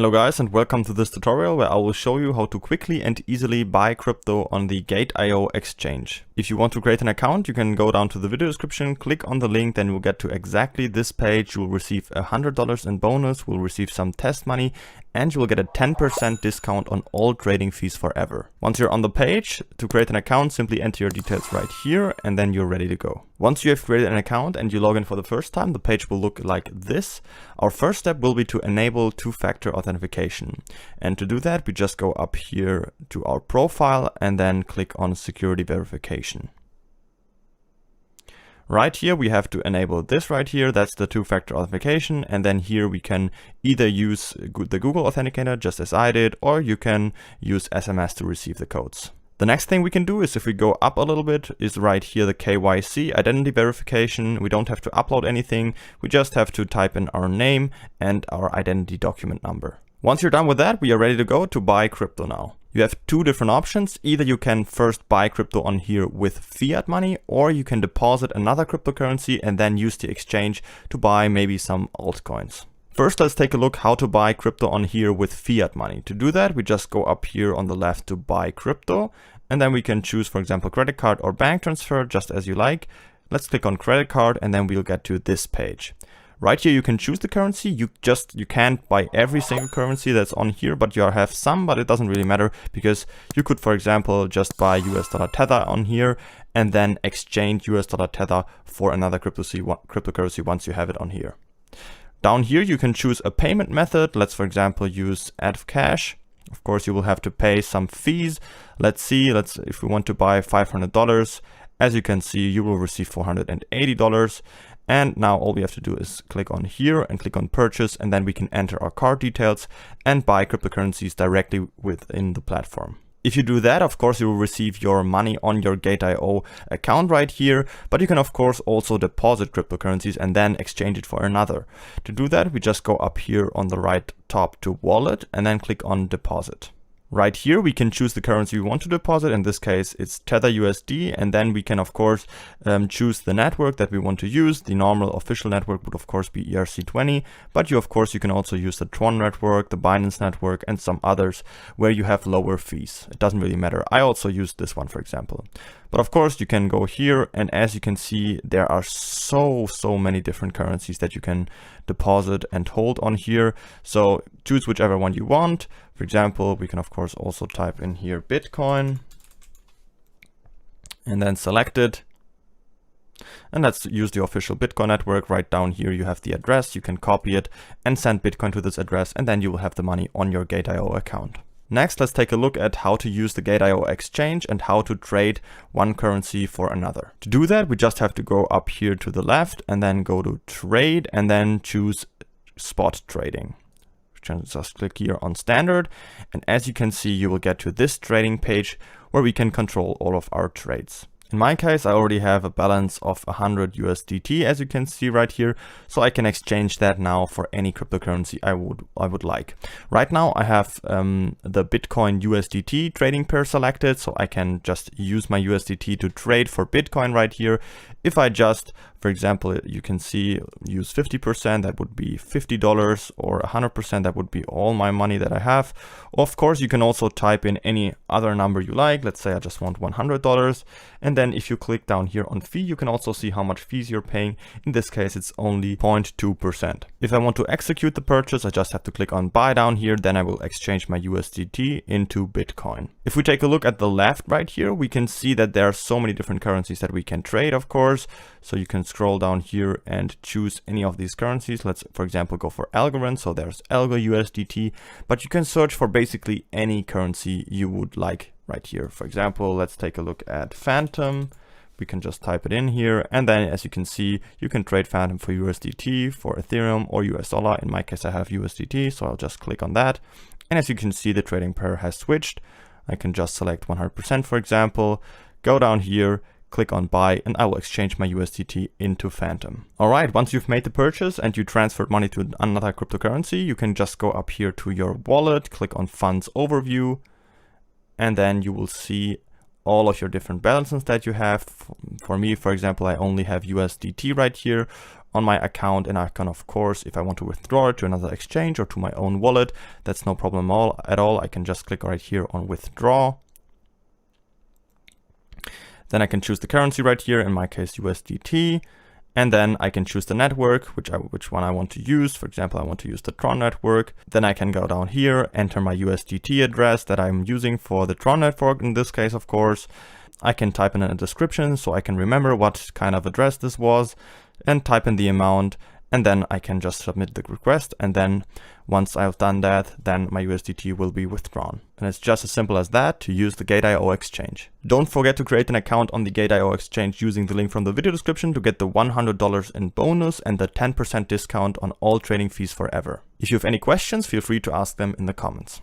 Hello guys, and welcome to this tutorial where I will show you how to quickly and easily buy crypto on the Gate.io exchange. If you want to create an account, you can go down to the video description, click on the link, then you'll get to exactly this page. You will receive $100 in bonus, will receive some test money, and you will get a 10% discount on all trading fees forever. Once you're on the page, to create an account, simply enter your details right here, and then you're ready to go. Once you have created an account and you log in for the first time, the page will look like this. Our first step will be to enable two-factor authentication. And to do that, we just go up here to our profile and then click on security verification. Right here, we have to enable this right here. That's the two-factor authentication. And then here we can either use the Google Authenticator, just as I did, or you can use SMS to receive the codes. The next thing we can do is, if we go up a little bit, is right here the KYC, identity verification. We don't have to upload anything. We just have to type in our name and our identity document number. Once you're done with that, we are ready to go to buy crypto now. You have two different options. Either you can first buy crypto on here with fiat money, or you can deposit another cryptocurrency and then use the exchange to buy maybe some altcoins. First, let's take a look how to buy crypto on here with fiat money. To do that, we just go up here on the left to buy crypto, and then we can choose, for example, credit card or bank transfer, just as you like. Let's click on credit card, and then we'll get to this page. Right here, you can choose the currency. You can't buy every single currency that's on here, but you have some, but it doesn't really matter, because you could, for example, just buy US dollar Tether on here and then exchange US dollar Tether for another cryptocurrency once you have it on here. Down here, you can choose a payment method. Let's, for example, use add cash. Of course, you will have to pay some fees. Let's see, if we want to buy $500, as you can see, you will receive $480. And now all we have to do is click on here and click on purchase, and then we can enter our card details and buy cryptocurrencies directly within the platform. If you do that, of course, you will receive your money on your Gate.io account right here, but you can of course also deposit cryptocurrencies and then exchange it for another. To do that, we just go up here on the right top to wallet and then click on deposit. Right here, we can choose the currency we want to deposit. In this case, it's Tether USD. And then we can, of course, choose the network that we want to use. The normal official network would, of course, be ERC20. But you can also use the Tron network, the Binance network, and some others where you have lower fees. It doesn't really matter. I also used this one, for example. But of course, you can go here, and as you can see, there are so many different currencies that you can deposit and hold on here. So choose whichever one you want. For example, we can of course also type in here Bitcoin and then select it. And let's use the official Bitcoin network. Right down here, you have the address. You can copy it and send Bitcoin to this address, and then you will have the money on your Gate.io account. Next, let's take a look at how to use the Gate.io exchange and how to trade one currency for another. To do that, we just have to go up here to the left and then go to trade and then choose spot trading. Just click here on standard, and as you can see, you will get to this trading page where we can control all of our trades. In my case, I already have a balance of 100 USDT, as you can see right here, so I can exchange that now for any cryptocurrency I would like. Right now, I have the Bitcoin USDT trading pair selected, so I can just use my USDT to trade for Bitcoin right here. If I just, for example, you can see, use 50%, that would be $50, or 100%, that would be all my money that I have. Of course, you can also type in any other number you like. Let's say I just want $100. And then if you click down here on fee, you can also see how much fees you're paying. In this case, it's only 0.2%. If I want to execute the purchase, I just have to click on buy down here. Then I will exchange my USDT into Bitcoin. If we take a look at the left right here, we can see that there are so many different currencies that we can trade, of course. So you can scroll down here and choose any of these currencies. Let's, for example, go for Algorand. So there's Algo USDT, but you can search for basically any currency you would like right here. For example, let's take a look at Phantom. We can just type it in here. And then, as you can see, you can trade Phantom for USDT, for Ethereum, or US dollar. In my case, I have USDT, so I'll just click on that. And as you can see, the trading pair has switched. I can just select 100%, for example, go down here, click on buy, and I will exchange my USDT into Phantom. All right, once you've made the purchase and you transferred money to another cryptocurrency, you can just go up here to your wallet, click on funds overview, and then you will see all of your different balances that you have. For me, for example, I only have USDT right here. on my account, and I can, of course, if I want to withdraw it to another exchange or to my own wallet, that's no problem at all. I can just click right here on withdraw. Then I can choose the currency right here, in my case USDT, and then I can choose the network, which one I want to use. For example, I want to use the Tron network. Then I can go down here, enter my USDT address that I'm using for the Tron network in this case, of course. I can type in a description so I can remember what kind of address this was, and type in the amount, and then I can just submit the request, and then once I've done that, then my USDT will be withdrawn. And it's just as simple as that to use the Gate.io exchange. Don't forget to create an account on the Gate.io exchange using the link from the video description to get the $100 in bonus and the 10% discount on all trading fees forever. If you have any questions, feel free to ask them in the comments.